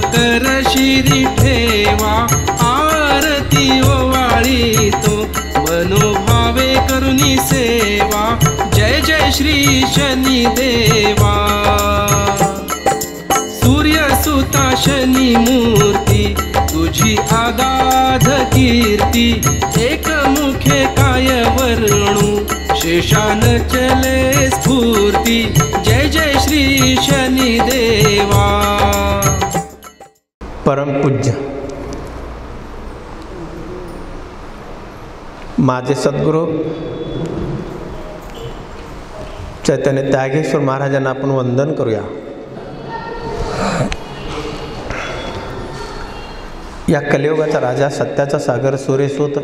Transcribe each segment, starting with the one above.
कर शिरी ठेवा, आरती ओवाळी तो मनोभावे करुणी सेवा। जय जय श्री शनी देवा। सूर्यसुता शनी मूर्ती तुझी आगाध कीर्ती, एकमुखे काय वर्णू शेषान चले स्फूर्ती। जय जय श्री शनी देवा। परम पूज्य माझे सद्गुरू चैतन्य त्यागेश्वर महाराजांना आपण वंदन करूया। या कलियुगाचा राजा, सत्याचा सागर, सूर्यसूत,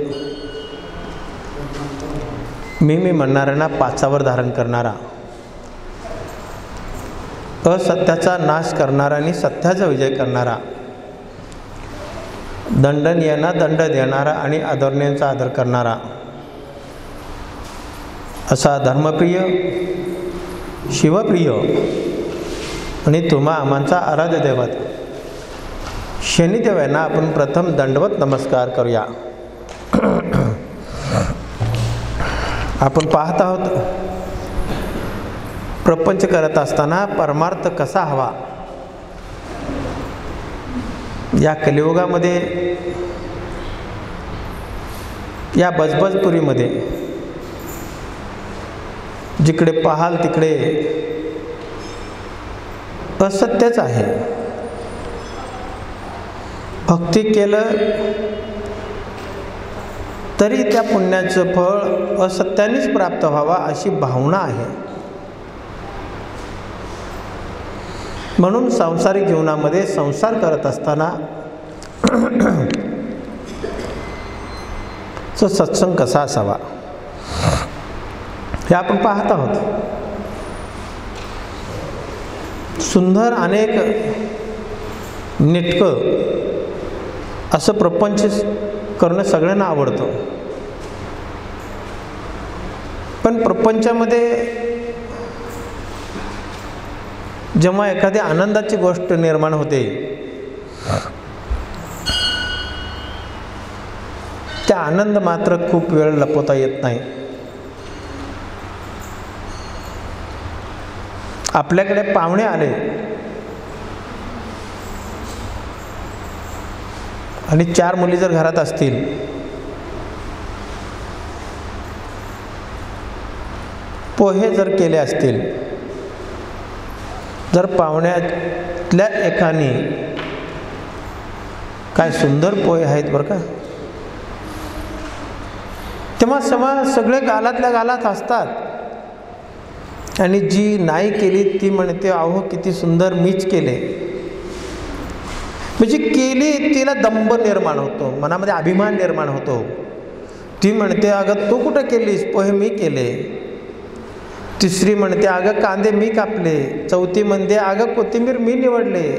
मी म्हणणाऱ्यांना पाचावर धारण करणारा, असत्याचा नाश करणारा आणि सत्याचा विजय करणारा, दंडनीयांना दंड देणारा आणि अधर्म्यांचा आदर करणारा, असा धर्मप्रिय, शिवप्रिय आणि तुम्हा आमांचा आराध्य दैवत शनिदेव यांना आपण प्रथम दंडवत नमस्कार करूया। आपण पाहत आहोत प्रपंच करत असताना परमार्थ कसा हवा। या कलियुगामध्ये, या बजबजपुरीमध्ये जिकडे पाहाल तिकडे असत्यच आहे। भक्ती केलं तरी त्या पुण्याचं फळ असत्यानेच प्राप्त व्हावा अशी भावना आहे। म्हणून सांसारिक जीवनामध्ये संसार करत असताना तो सत्संग कसा असावा हे आपण पाहत आहोत। सुंदर अनेक नेटकं असं प्रपंच करणं सगळ्यांना आवडतं, पण प्रपंचामध्ये जेव्हा एखाद्या आनंदाची गोष्ट निर्माण होते, त्या आनंद मात्र खूप वेळ लपवता येत नाही। आपल्याकडे पाहुणे आले आणि 4 मुली जर घरात असतील, पोहे जर केले असतील, जर पाहुण्यातल्या एकाने काय सुंदर पोहे आहेत बरं का, तेव्हा सगळे गालातल्या गालात असतात आणि जी नाही केली ती म्हणते अहो किती सुंदर मीच केले। म्हणजे केली तिला दंभ निर्माण होतो, मनामध्ये अभिमान निर्माण होतो। ती म्हणते अगं तू कुठं केलीस, पोहे मी केले। तिसरी म्हणते अगं कांदे मी कापले। चौथी म्हणते अगं कोथिंबीर मी निवडले।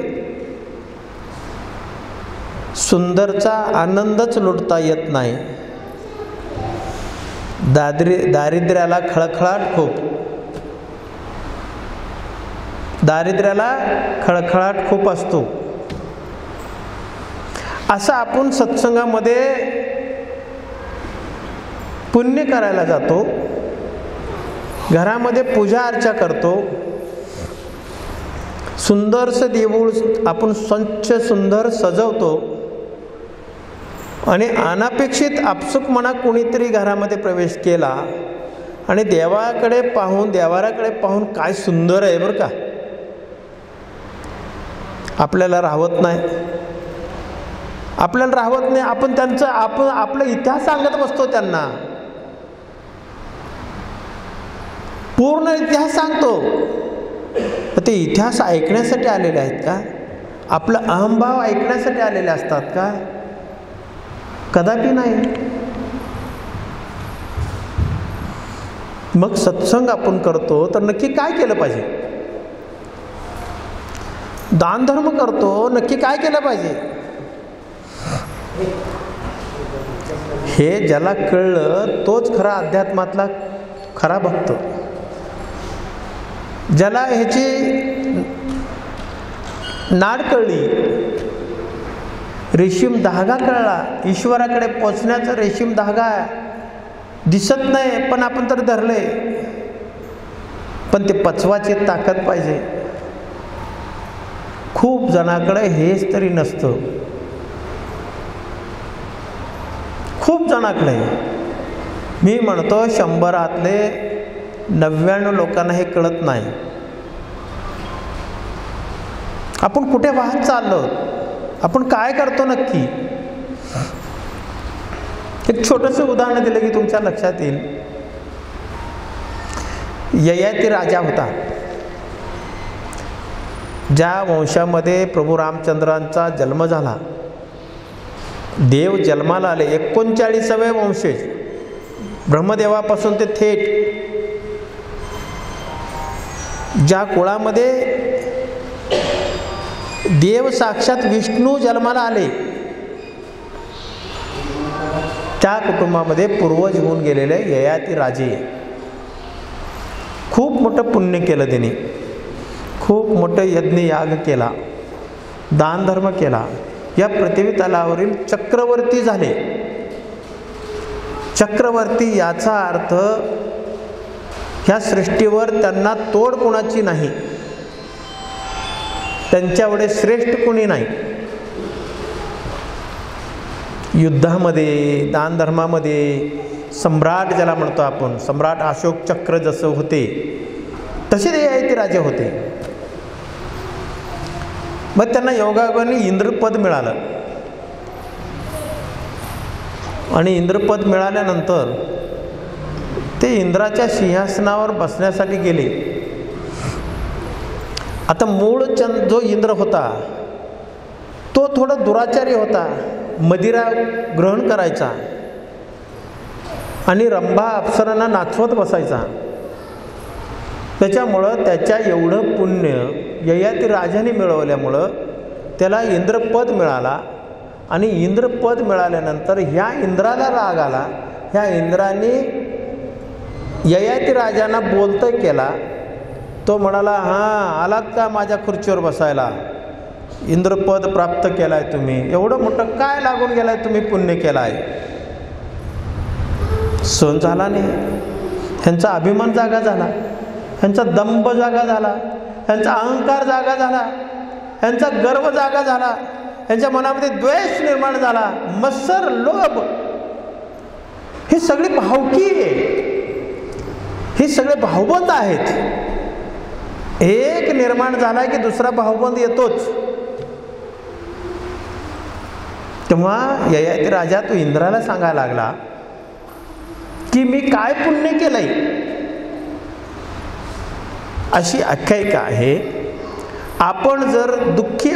सुंदरचा आनंदच लुटता येत नाही। दारिद्र्याला खळखळाट खूप, दारिद्र्याला खळखळाट खूप असतो। असं आपण सत्संगामध्ये पुण्य करायला जातो, घरामध्ये पूजा अर्चा करतो, सुंदरसं देऊळ आपण स्वच्छ सुंदर सजवतो आणि अनपेक्षित आपसुक मना कोणीतरी घरामध्ये प्रवेश केला आणि देवाकडे पाहून, देवाराकडे पाहून काय सुंदर आहे बरं का, आपल्याला राहवत नाही। आपण त्यांचं आपला इतिहास सांगत बसतो, त्यांना पूर्ण इतिहास सांगतो। ते इतिहास ऐकण्यासाठी आलेले आहेत का? आपला अहंभाव ऐकण्यासाठी आलेले असतात का? कदापि नाही। मग सत्संग आपण करतो तर नक्की काय केलं पाहिजे? दान धर्म करतो, नक्की काय केलं पाहिजे? हे ज्याला कळलं तोच खरा अध्यात्मातला खरा भक्त। ज्याला ह्याची नाड कळली रेशीम धागा कळला, ईश्वराकडे पोचण्याचा रेशीम धागा दिसत नाही, पण आपण तर धरले. पण ते पचवाची ताकद पाहिजे. खूप जणांकडे हेच तरी नसतं. खूप जणांकडे, मी म्हणतो 100 99 लोकांना हे कळत नाही. आपण कुठे वाहत चाललो, आपण काय करतो नक्की. एक छोटंसं उदाहरण दिलं की तुमच्या लक्षात येईल. ययाती राजा होता, ज्या वंशामध्ये प्रभू रामचंद्रांचा जन्म झाला. देव जन्माला आले. 39वे वंशज, ब्रह्मदेवापासून ते थेट ज्या कुळामध्ये देव साक्षात विष्णू जन्माला आले, त्या कुटुंबामध्ये पूर्वज होऊन गेलेले ययाती राजे. खूप मोठं पुण्य केलं त्यांनी, खूप मोठं यज्ञ याग केला, दानधर्म केला. या पृथ्वी तलावरील चक्रवर्ती झाले. चक्रवर्ती याचा अर्थ ह्या सृष्टीवर त्यांना तोड कोणाची नाही, त्यांच्याकडे श्रेष्ठ कोणी नाही. युद्धामध्ये, दानधर्मामध्ये सम्राट ज्याला म्हणतो आपण, सम्राट अशोक चक्र जसं होते तसे ते ययाती राजे होते. मग त्यांना योगायोगाने इंद्रपद मिळालं. आणि इंद्रपद मिळाल्यानंतर ते इंद्राच्या सिंहासनावर बसण्यासाठी गेले. आता मूळ जो इंद्र होता तो थोडा दुराचारी होता, मदिरा ग्रहण करायचा आणि रंभा अप्सरांना नाचवत बसायचा. त्याच्यामुळं त्याच्या एवढं पुण्य ययाती राजाने मिळवल्यामुळं त्याला इंद्रपद मिळाला. आणि इंद्रपद मिळाल्यानंतर ह्या इंद्राला राग आला. ह्या इंद्राने ययाती राजांना बोलतं केला. तो म्हणाला, हां आलात का माझ्या खुर्चीवर बसायला, इंद्रपद प्राप्त केलाय तुम्ही, एवढं मोठं काय लागून गेलाय तुम्ही, पुण्य केलाय. सहन झाला नाही. ह्यांचा अभिमान जागा झाला, ह्यांचा दंभ जागा झाला, ह्यांचा अहंकार जागा झाला, ह्यांचा गर्व जागा झाला, ह्यांच्या मनामध्ये द्वेष निर्माण झाला, मत्सर, लोभ, हे सगळी भावकी आहे. हे सगळे भावबंद आहेत. एक निर्माण झाला की दुसरा भावबंद येतोच. तेव्हा ययाती राजा तो इंद्राला सांगायला लागला की मी काय पुण्य केलंय. अशी आख्यायिका आहे. आपण जर दुःखी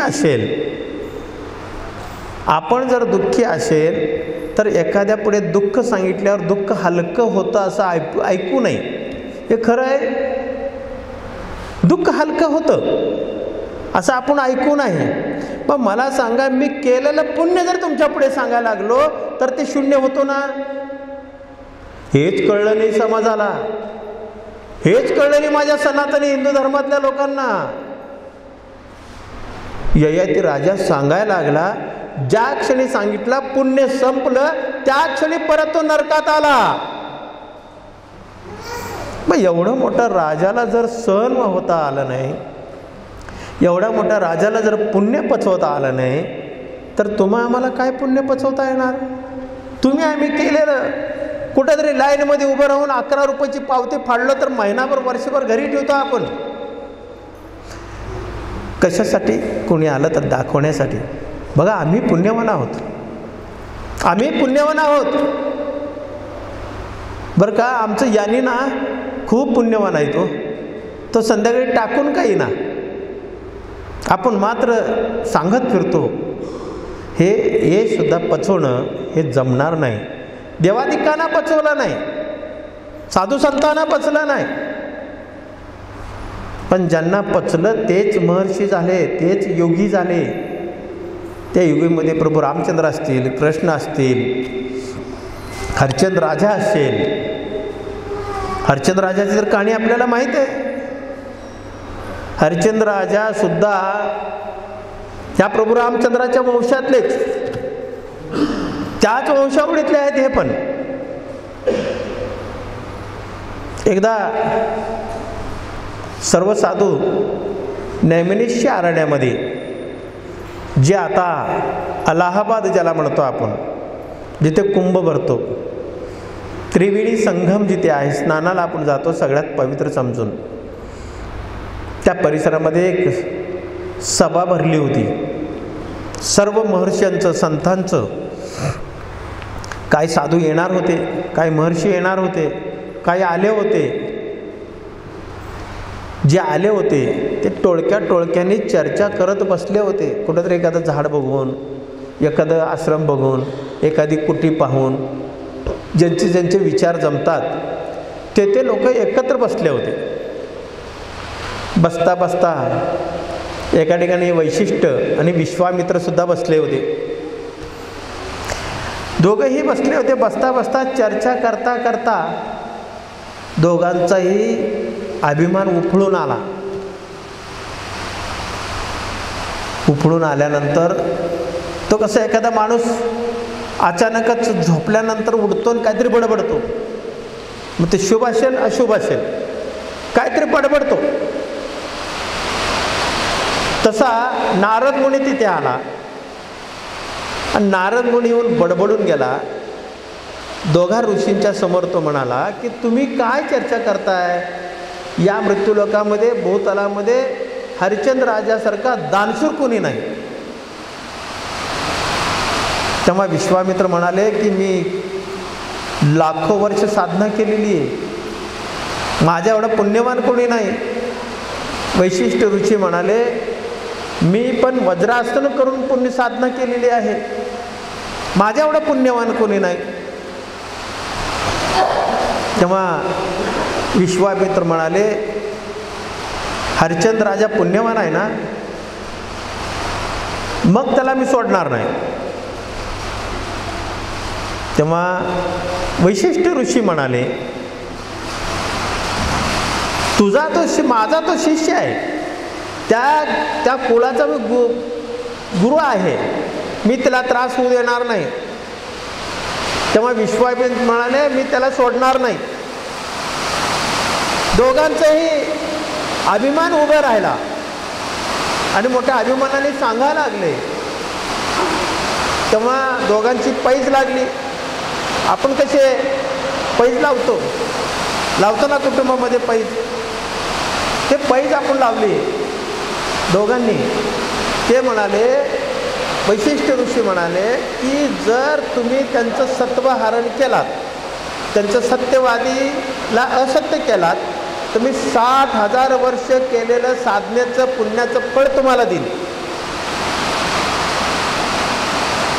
असेल तर एखाद्या पुढे दुःख सांगितल्यावर दुःख हलकं होतं असं ऐकू नये. हे खरं आहे, दुःख हलकं होतं असं आपण ऐकू नये. पण मला सांगा, मी केलेलं पुण्य जर तुमच्या पुढे सांगायला लागलो तर ते शून्य होतो ना. हेच कळलं नाही समाजाला, हेच कळलं नाही माझ्या सनातनी हिंदू धर्मातल्या लोकांना. ययाती राजा सांगायला लागला, ज्या क्षणी सांगितलं पुण्य संपलं त्या क्षणी परत तो नरकात आला. मग एवढं मोठं राजाला जर सहन होता आलं नाही, एवढ्या मोठ्या राजाला जर पुण्य पचवता आलं नाही, तर तुम्हा आम्हाला काय पुण्य पचवता येणार. तुम्ही आम्ही केलेलं कुठेतरी लाईनमध्ये उभं राहून 11 रुपयाची पावती फाडलं तर महिनाभर वर्षभर घरी ठेवतो आपण. कशासाठी? कोणी आलं तर दाखवण्यासाठी. बघा आम्ही पुण्यवान आहोत, आम्ही पुण्यवान आहोत बरं का. आमचं यानी ना खूप पुण्यवान आहे, तो संध्याकाळी टाकून काही ना, आपण मात्र सांगत फिरतो. हे सुद्धा पचवणं हे जमणार नाही. देवादिकांना पचवलं नाही, साधू संतांना पचलं नाही, पण ज्यांना पचलं तेच महर्षी झाले, तेच योगी झाले. त्या युगीमध्ये प्रभू रामचंद्र असतील, कृष्ण असतील, हरिश्चंद्र राजा असेल. हरिश्चंद्र राजाची तर कहाणी आपल्याला माहीत आहे. हरिश्चंद्र राजा सुद्धा या प्रभू रामचंद्राच्या वंशातलेच. त्याच वंशावळीतले आहेत हे पण. एकदा सर्व साधू नैमिषारण्य अरण्यामध्ये, जे आता अलाहाबाद ज्याला म्हणतो आपण, जिथे कुंभ भरतो, त्रिवेणी संगम जिथे आहे, स्नानाला आपण जातो सगळ्यात पवित्र समजून, त्या परिसरामध्ये एक सभा भरली होती. सर्व महर्षींचं, संतांचं. काही साधू येणार होते, काही महर्षी येणार होते, काही आले होते. जे आले होते ते टोळक्या टोळक्यांनी चर्चा करत बसले होते. कुठंतरी एखादं झाड बघून, एखादं आश्रम बघून, एखादी कुटी पाहून, ज्यांचे ज्यांचे विचार जमतात ते लोक एकत्र बसले होते. बसता बसता एका ठिकाणी वैशिष्ट्य आणि विश्वामित्रसुद्धा बसले होते. दोघंही बसले होते. बसता बसता चर्चा करता करता दोघांचाही अभिमान उफळून आला. उफळून आल्यानंतर तो कसं एखादा माणूस अचानकच झोपल्यानंतर उडतो आणि काहीतरी बडबडतो. मग ते शुभ असेल अशुभ असेल, काहीतरी बडबडतो. तसा नारद मुनी तिथे आला आणि नारद मुनी येऊन बडबडून गेला. दोघा ऋषींच्या समोर तो म्हणाला की तुम्ही काय चर्चा करताय? या मृत्यूलोकामध्ये, भूतलामध्ये हरिश्चंद्र राजासारखा दानशूर कोणी नाही. तेव्हा विश्वामित्र म्हणाले की मी लाखो वर्ष साधना केलेली आहे, माझ्या एवढा पुण्यवान कोणी नाही. वैशिष्ट्य ऋषी म्हणाले मी पण वज्रासन करून पुण्य साधना केलेली आहे, माझ्या एवढा पुण्यवान कोणी नाही. तेव्हा विश्वामित्र म्हणाले हरिश्चंद्र राजा पुण्यवान आहे ना, मग त्याला मी सोडणार नाही. तेव्हा वैशिष्ट्य ऋषी म्हणाले तुझा तो माझा तो शिष्य आहे, त्या कुळाचा मी गुरु आहे, मी त्याला त्रास होऊ देणार नाही. तेव्हा विश्वामित्र म्हणाले मी त्याला सोडणार नाही. दोघांचाही अभिमान उभा राहिला आणि मोठ्या अभिमानाने सांगायला लागले. तेव्हा दोघांची पैज लागली. आपण कसे पैज लावतो ना कुटुंबामध्ये पैज, ते पैज आपण लावली दोघांनी. ते म्हणाले, वैशिष्ट्य ऋषी म्हणाले की जर तुम्ही त्यांचं सत्व हरण केलात, त्यांचं सत्यवादीला असत्य केलात, तर मी 60,000 वर्ष केलेलं साधनेचं पुण्याचं फळ तुम्हाला देईल.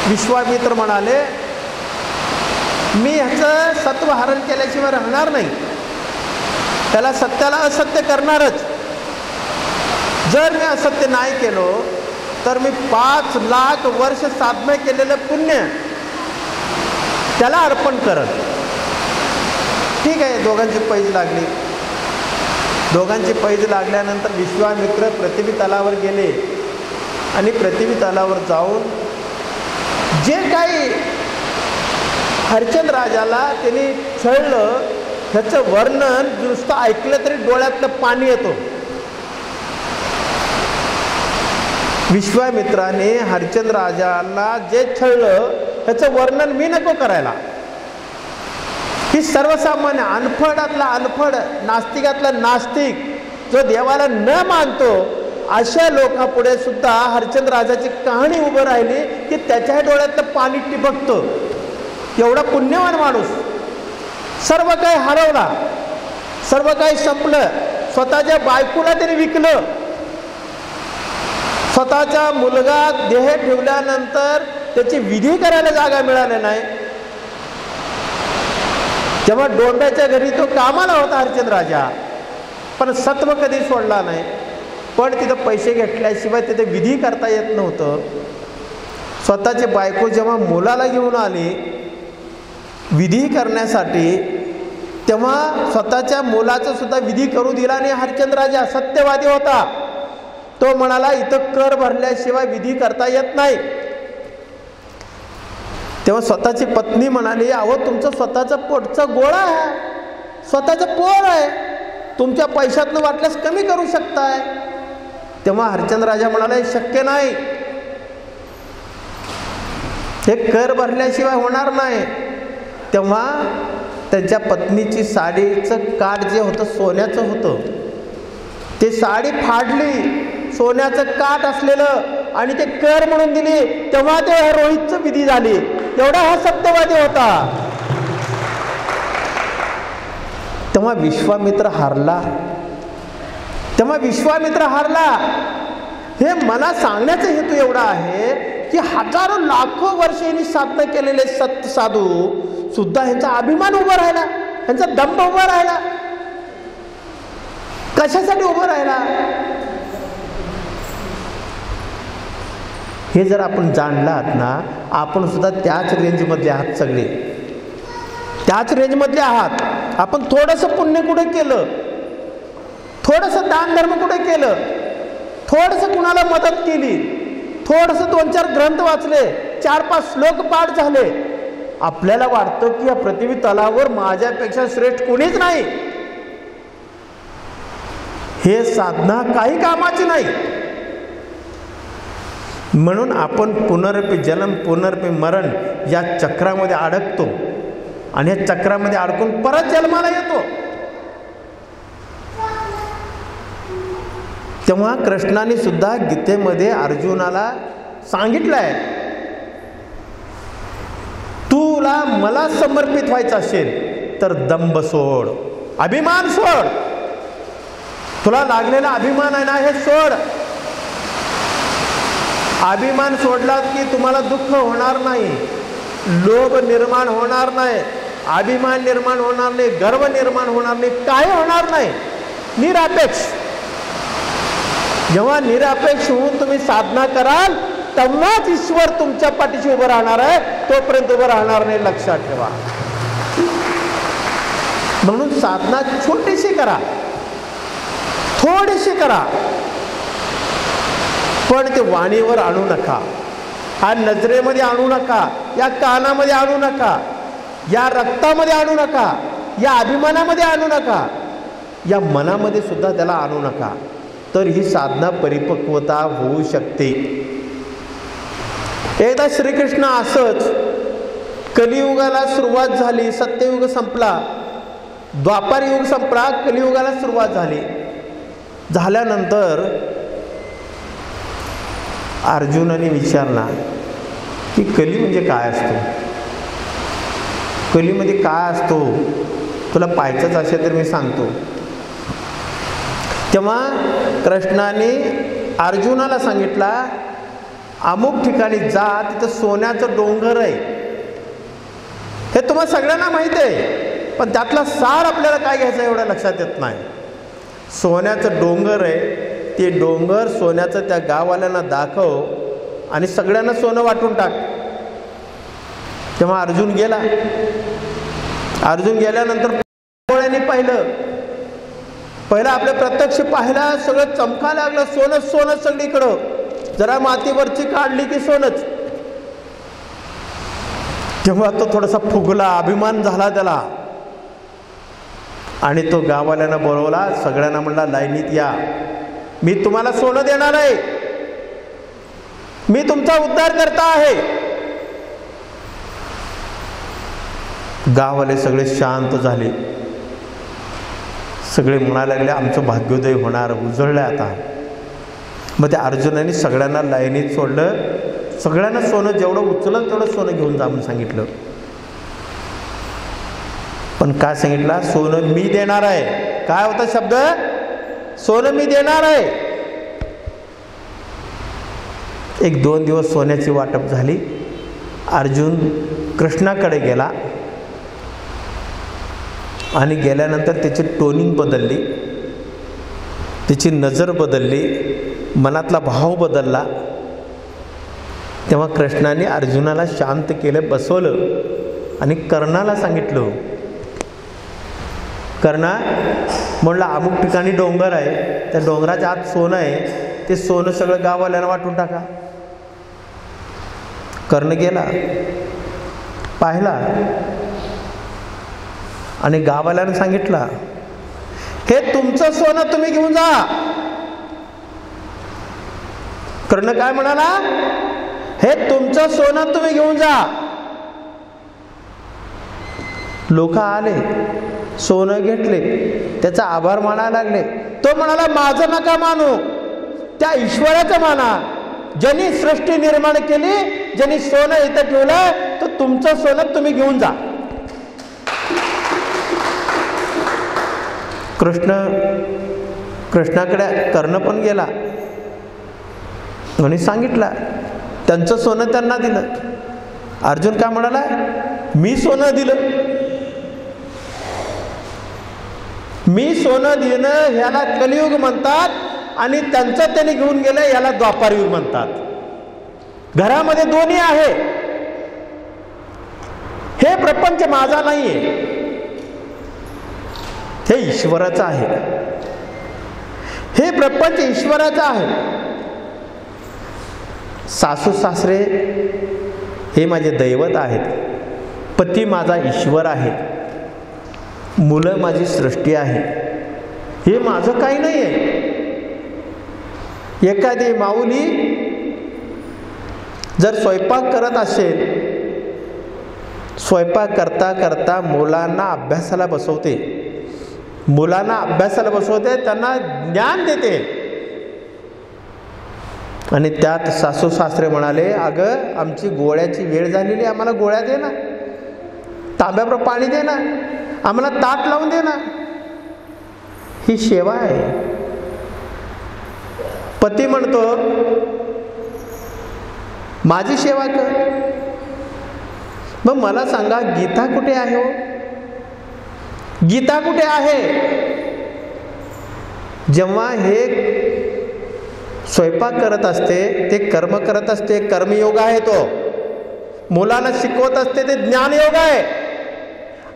विश्वामित्र म्हणाले मी ह्याचं सत्व हरण केल्याशिवाय राहणार नाही, त्याला सत्याला असत्य करणारच. जर मी असत्य नाही केलो तर मी 5 लाख वर्ष साधना केलेलं पुण्य त्याला अर्पण करत. ठीक आहे, दोघांची पैज लागली. दोघांची पैज लागल्यानंतर विश्वामित्र पृथ्वी तलावर गेले आणि पृथ्वी तलावर जाऊन जे काही हरिश्चंद्र राजाला त्यांनी छळलं ह्याचं वर्णन नुसतं ऐकलं तरी डोळ्यातलं पाणी येतो. विश्वामित्राने हरिश्चंद्र राजाला जे छळलं ह्याचं वर्णन मी नको करायला. ही सर्वसामान्य अनफडातला अनफड, नास्तिकातला नास्तिक, जो देवाला न मानतो अशा लोकांपुढे सुद्धा हरिश्चंद्र राजाची कहाणी उभं राहिली की त्याच्या डोळ्यातलं पाणी टिबकतं. एवढा पुण्यवान माणूस, सर्व काही हरवला, सर्व काही संपलं, स्वतःच्या बायकोला त्याने विकलं, स्वतःचा मुलगा देह ठेवल्यानंतर त्याची विधी करायला जागा मिळाली नाही. जेव्हा डोंब्याच्या घरी तो कामाला होता हरिश्चंद्र राजा, पण सत्व कधी सोडला नाही. पण तिथं पैसे घेतल्याशिवाय तिथे विधी करता येत नव्हतं. स्वतःची बायको जेव्हा मुलाला घेऊन आली विधी करण्यासाठी, तेव्हा स्वतःच्या मुलाचं सुद्धा विधी करू दिला नाही. हरिश्चंद्र राजा सत्यवादी होता. तो म्हणाला इथं कर भरल्याशिवाय विधी करता येत नाही. तेव्हा स्वतःची पत्नी म्हणाली, अहो तुमचं स्वतःचं पोटचा गोळा आहे, स्वतःचं पोर आहे, तुमच्या पैशातनं वाटल्यास कमी करू शकताय. तेव्हा हरिश्चंद्र राजा म्हणाला, शक्य नाही, हे कर भरल्याशिवाय होणार नाही. तेव्हा त्यांच्या पत्नीची साडीचं काठ जे होतं सोन्याचं होतं, ते साडी फाडली, सोन्याचं काठ असलेलं, आणि ते कर म्हणून दिली. तेव्हा ते रोहितचं विधी झाली. एवढा हा सत्यवादी होता. तेव्हा विश्वामित्र हारला. हे मला सांगण्याचा हेतू एवढा आहे की हजारो लाखो वर्षांनी साधना केलेले सत्य साधू सुद्धा ह्यांचा अभिमान उभा राहिला, ह्यांचा दंभ उभा राहिला. कशासाठी उभं राहिला? हे जर आपण जाणलात ना, आपण सुद्धा त्याच रेंजमधले आहात, सगळे त्याच रेंजमधले आहात. आपण थोडंसं पुण्य कुठे केलं, थोडंसं दान धर्म कुठे केलं, थोडंसं कुणाला मदत केली, थोडंसं 2-4 ग्रंथ वाचले, 4-5 श्लोक पाठ झाले, आपल्याला वाटतं की या पृथ्वी तलावर माझ्यापेक्षा श्रेष्ठ कोणीच नाही. हे साधना काही कामाची नाही. म्हणून आपण पुनरपी जन्म पुनरपी मरण या चक्रामध्ये अडकतो, आणि या चक्रामध्ये अडकून परत जन्माला येतो. तेव्हा कृष्णाने सुद्धा गीतेमध्ये अर्जुनाला सांगितलंय, तुला मला समर्पित व्हायचं असेल तर दंभ सोड, अभिमान सोड, तुला लागलेला अभिमान आहे ना हे सोड. अभिमान सोडलात की तुम्हाला दुःख होणार नाही, लोभ निर्माण होणार नाही, अभिमान निर्माण होणार नाही, गर्व निर्माण होणार नाही, काही होणार नाही. निरापेक्ष. जेव्हा निरापेक्ष होऊन तुम्ही साधना कराल तेव्हाच ईश्वर तुमच्या पाठीशी उभं राहणार आहे, तोपर्यंत उभं राहणार नाही, लक्षात ठेवा. म्हणून साधना छोटीशी करा, थोडीशी करा, पण ते वाणीवर आणू नका, हा नजरेमध्ये आणू नका, या कानामध्ये आणू नका, या रक्तामध्ये आणू नका, या अभिमानामध्ये आणू नका, या मनामध्ये सुद्धा त्याला आणू नका. तर ही साधना परिपक्वता होऊ शकते. एकदा श्रीकृष्ण असंच कलियुगाला सुरुवात झाली, सत्ययुग संपला, द्वापार युग संपला, कलियुगाला सुरुवात झाली. झाल्यानंतर अर्जुनाने विचारला की कली म्हणजे काय असतो, कलीमध्ये काय असतो, तुला पाहायचंच असेल तर मी सांगतो. तेव्हा कृष्णाने अर्जुनाला सांगितला, अमुक ठिकाणी जा, तिथं सोन्याचं डोंगर आहे. हे तुम्हाला सगळ्यांना माहिती आहे, पण त्यातला सार आपल्याला काय घ्यायचं एवढं लक्षात येत नाही. सोन्याचं डोंगर आहे, ते डोंगर सोन्याचं त्या गाववाल्यांना दाखव आणि सगळ्यांना सोनं वाटून टाक. तेव्हा अर्जुन गेला. अर्जुन गेल्यानंतर डोळ्यांनी पहिलं आपलं प्रत्यक्ष पाहिला, सगळं चमका लागलं, सोनच सोनच सगळीकडं. जरा मातीवरची काढली की सोनच. तेव्हा तो थोडासा फुगला, अभिमान झाला त्याला, आणि तो गाववाल्यांना बोलवला, सगळ्यांना म्हणला, लाईनीत या, मी तुम्हाला सोनं देणार आहे, मी तुमचा उद्धार करता आहे. गाववाले सगळे शांत झाले. सगळे म्हणायला लागले, आमचं भाग्योदय होणार, उजळलं आता. मग त्या अर्जुनाने सगळ्यांना लाईनीत सोडलं. सगळ्यांना सोनं जेवढं उचललं तेवढं सोनं घेऊन जा म्हणून सांगितलं. पण काय सांगितलं? सोनं मी देणार आहे. काय होता शब्द? सोनं मी देणार आहे. 1-2 दिवस सोन्याची वाटप झाली. अर्जुन कृष्णाकडे गेला आणि गेल्यानंतर त्याची टोनिंग बदलली, त्याची नजर बदलली, मनातला भाव बदलला. तेव्हा कृष्णाने अर्जुनाला शांत केलं, बसवलं आणि कर्णाला सांगितलं, कर्णा म्हणलं, अमुक ठिकाणी डोंगर आहे, त्या डोंगराच्या आत सोनं आहे, ते सोनं सगळं गाववाल्यांना वाटून टाका. कर्ण गेला. पाहिला आणि गावाल्यानं सांगितलं, हे तुमचं सोनं तुम्ही घेऊन जा. कर्ण काय म्हणाला, हे तुमचं सोनं तुम्ही घेऊन जा. लोक आले, सोनं घेतले, त्याचा आभार मानायला लागले. तो म्हणाला, माझं नका मानू, त्या ईश्वराचं माना, ज्यांनी सृष्टी निर्माण केली, ज्यांनी सोनं इथं ठेवलं, तर तुमचं सोनं तुम्ही घेऊन जा. कृष्णाकडे कर्ण पण गेला आणि सांगितलं, त्यांचं सोनं त्यांना दिलं. अर्जुन काय म्हणाला, मी सोनं दिलं. मी सोनं देणं ह्याला कलियुग म्हणतात आणि त्यांचं त्यांनी घेऊन गेलं याला द्वापारयुग म्हणतात. घरामध्ये दोन्ही आहे. हे प्रपंच माझा नाहीये, हे ईश्वराचं आहे. हे प्रपंच ईश्वराचं आहे. सासू सासरे हे माझे दैवत आहेत, पती माझा ईश्वर आहे, मुलं माझी सृष्टी आहे. हे माझं काही नाही आहे. एखादी माऊली जर स्वयंपाक करत असेल, स्वयंपाक करता करता मुलांना अभ्यासाला बसवते, त्यांना ज्ञान देते. आणि त्यात सासू सासरे म्हणाले, अगं आमची गोळ्याची वेळ झालेली, आम्हाला गोळ्या दे ना, तांब्यावर पाणी दे ना, आम्हाला ताट लावून दे ना. ही सेवा आहे. पती म्हणतो, माझी सेवा कर. मग मला सांगा, गीता कुठे आहे हो? गीता कुठे आहे? जेव्हा हे स्वयंपाक करत असते, ते कर्म करत असते, कर्मयोग आहे तो. मुलांना शिकवत असते, ते ज्ञानयोग आहे.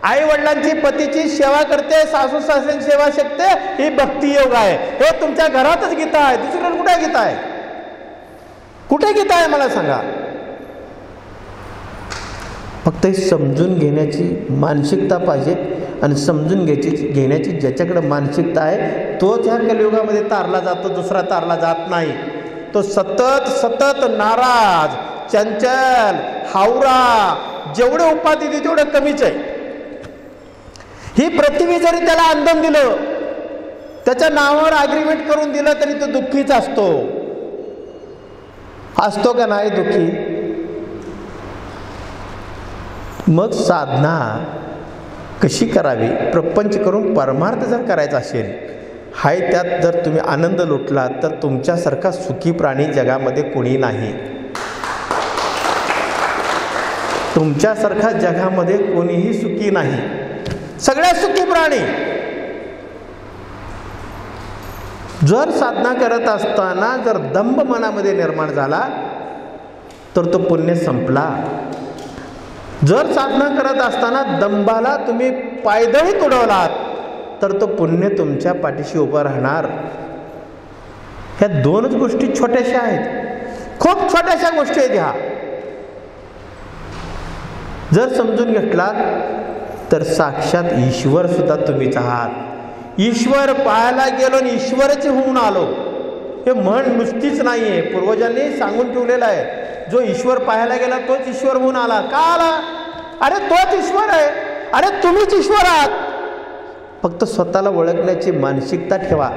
आई वडिलांची पतीची सेवा करते, सासू सासऱ्यांची सेवा शकते, ही भक्ती योग आहे. हे तुमच्या घरातच गीता आहे. दुसरीकडे कुठे गीता आहे? कुठे गीता आहे मला सांगा. फक्त हे समजून घेण्याची मानसिकता पाहिजे. आणि समजून घेण्याची ज्याच्याकडे मानसिकता आहे तोच ह्या कलियुगामध्ये तारला जातो, दुसरा तारला जात नाही. तो सतत सतत नाराज, चंचल, हावरा, जेवढे उपाधी दे तेवढं कमीच आहे. ही पृथ्वी जरी त्याला अंधन दिलं, त्याच्या नावावर अग्रीमेंट करून दिलं, तरी तो दुःखीच असतो. असतो का नाही दुःखी? मग साधना कशी करावी? प्रपंच करून परमार्थ जर करायचा असेल, हाय त्यात जर तुम्ही आनंद लुटला, तर तुमच्यासारखा सुखी प्राणी जगामध्ये कोणी नाही. तुमच्यासारखा जगामध्ये कोणीही सुखी नाही. सगळ्यात सुखी प्राणी. जर साधना करत असताना जर दंभ मनामध्ये निर्माण झाला, तर तो पुण्य संपला. जर साधना करत असताना दंभाला तुम्ही पायदळी तुडवलात, तर तो पुण्य तुमच्या पाठीशी उभं राहणार. ह्या दोनच गोष्टी छोट्याशा आहेत, खूप छोट्याशा गोष्टी आहेत ह्या. जर समजून घेतलात तर साक्षात ईश्वर सुद्धा तुम्हीच आहात. ईश्वर पाहायला गेलो आणि ईश्वरच होऊन आलो. हे म्हण नुसतीच नाहीये, पूर्वजांनी सांगून ठेवलेलं आहे. जो ईश्वर पाहायला गेला तोच ईश्वर होऊन आला. का आला? अरे तोच ईश्वर आहे. अरे तुम्हीच ईश्वर आहात. फक्त स्वतःला ओळखण्याची मानसिकता ठेवा.